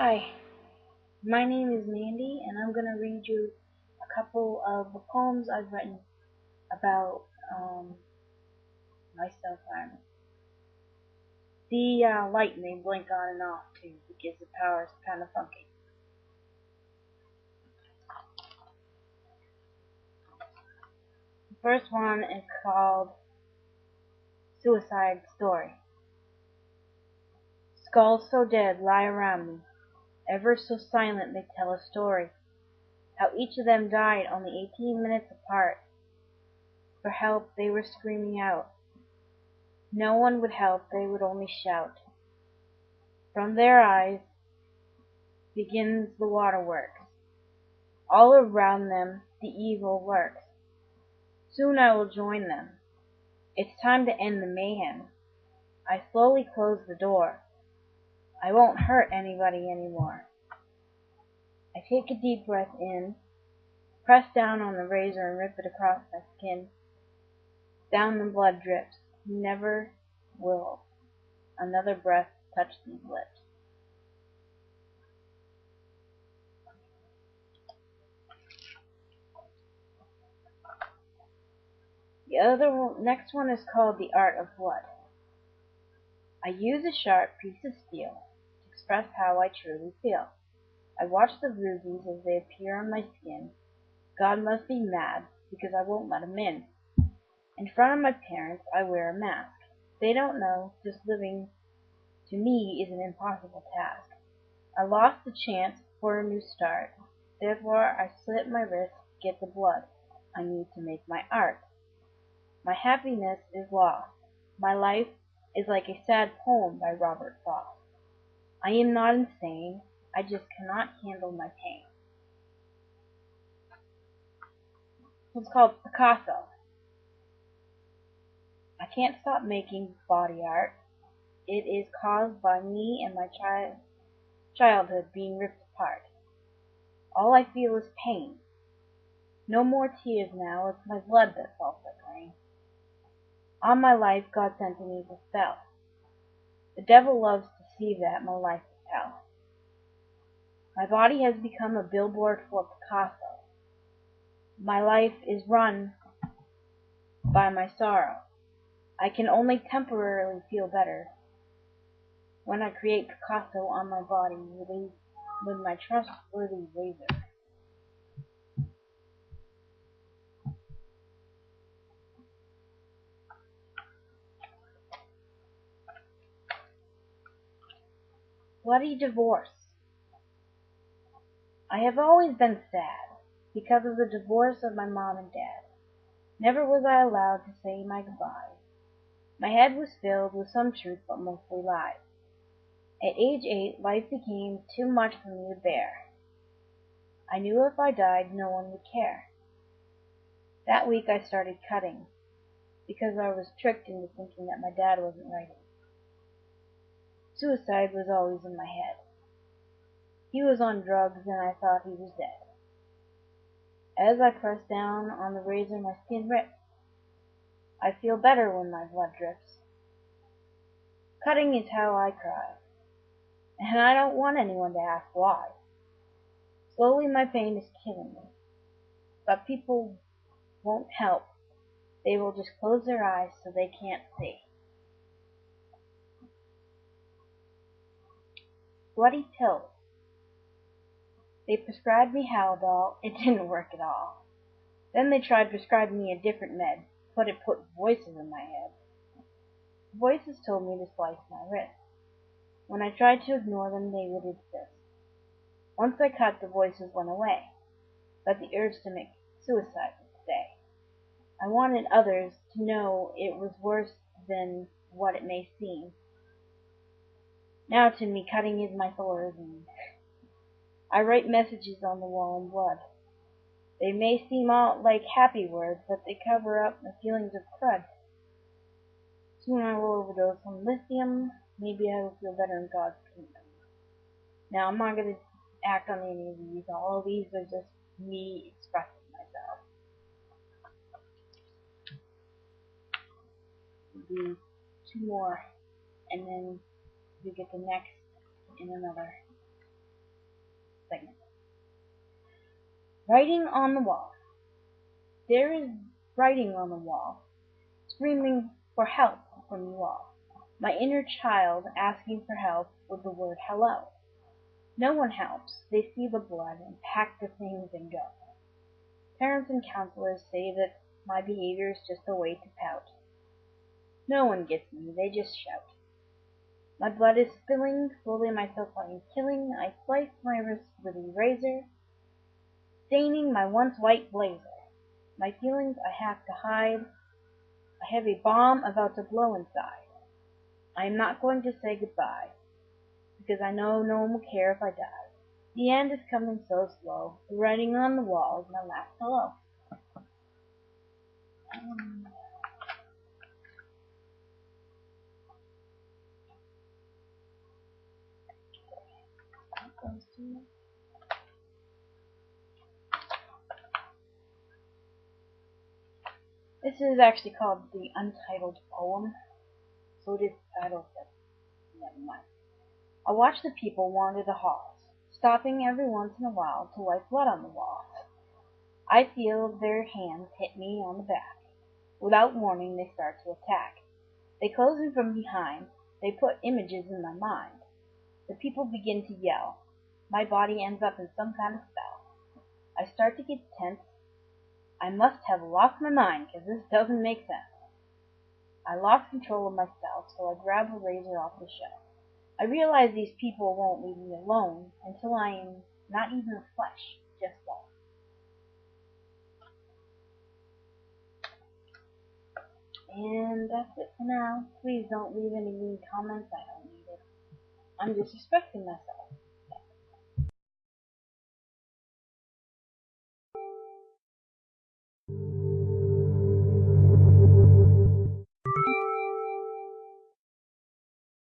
Hi, my name is Mandy, and I'm going to read you a couple of the poems I've written about my self-harm. The light may blink on and off too, because the power's kind of funky. The first one is called Suicide Story. Skulls so dead lie around me, ever so silent they tell a story, how each of them died only 18 minutes apart. For help they were screaming out. No one would help, they would only shout. From their eyes begins the waterworks. All around them the evil lurks. Soon I will join them. It's time to end the mayhem. I slowly close the door. I won't hurt anybody anymore. I take a deep breath in, press down on the razor and rip it across my skin. Down the blood drips. Never will another breath touch these lips. Next one is called The Art of Blood. I use a sharp piece of steel to express how I truly feel. I watch the bruises as they appear on my skin. God must be mad because I won't let him in. In front of my parents I wear a mask. They don't know, just living to me is an impossible task. I lost the chance for a new start. Therefore I slit my wrist to get the blood I need to make my art. My happiness is lost. My life is like a sad poem by Robert Frost. I am not insane, I just cannot handle my pain. It's called Picasso. I can't stop making body art. It is caused by me and my childhood being ripped apart. All I feel is pain. No more tears now, it's my blood that falls like rain. On my life God sent an evil spell. The devil loves to see that my life is hell. My body has become a billboard for Picasso. My life is run by my sorrow. I can only temporarily feel better when I create Picasso on my body with my trustworthy razor. Bloody divorce. I have always been sad because of the divorce of my mom and dad. Never was I allowed to say my goodbyes. My head was filled with some truth but mostly lies. At age 8, life became too much for me to bear. I knew if I died no one would care. That week I started cutting because I was tricked into thinking that my dad wasn't writing. Suicide was always in my head. He was on drugs and I thought he was dead. As I press down on the razor my skin rips. I feel better when my blood drips. Cutting is how I cry, and I don't want anyone to ask why. Slowly my pain is killing me, but people won't help. They will just close their eyes so they can't see. Bloody pills. They prescribed me Haldol. It didn't work at all. Then they tried prescribing me a different med, but it put voices in my head. Voices told me to slice my wrist. When I tried to ignore them, they would insist. Once I cut, the voices went away, but the urge to make suicide would stay. I wanted others to know it was worse than what it may seem. Now to me, cutting is my Thorazine. I write messages on the wall in blood. They may seem all like happy words, but they cover up the feelings of crud. Soon I will overdose on lithium. Maybe I will feel better in God's kingdom. Now, I'm not going to act on any of these. All of these are just me expressing myself. We'll do two more, and then we get the next in another segment. Writing on the wall. There is writing on the wall, screaming for help from you all. My inner child asking for help with the word hello. No one helps. They see the blood and pack the things and go. Parents and counselors say that my behavior is just a way to pout. No one gets me. They just shout. My blood is spilling. Slowly myself I am killing. I slice my wrist with a razor, staining my once white blazer. My feelings I have to hide. I have a bomb about to blow inside. I am not going to say goodbye, because I know no one will care if I die. The end is coming so slow. The writing on the wall is my last hello. This is actually called the Untitled Poem, so it is titled, but never mind. I watch the people wander the halls, stopping every once in a while to wipe blood on the walls. I feel their hands hit me on the back. Without warning, they start to attack. They close in from behind. They put images in my mind. The people begin to yell. My body ends up in some kind of spell. I start to get tense. I must have lost my mind, because this doesn't make sense. I lost control of myself, so I grab a razor off the shelf. I realize these people won't leave me alone until I am not even flesh, just bone. And that's it for now. Please don't leave any mean comments. I don't need it. I'm disrespecting myself.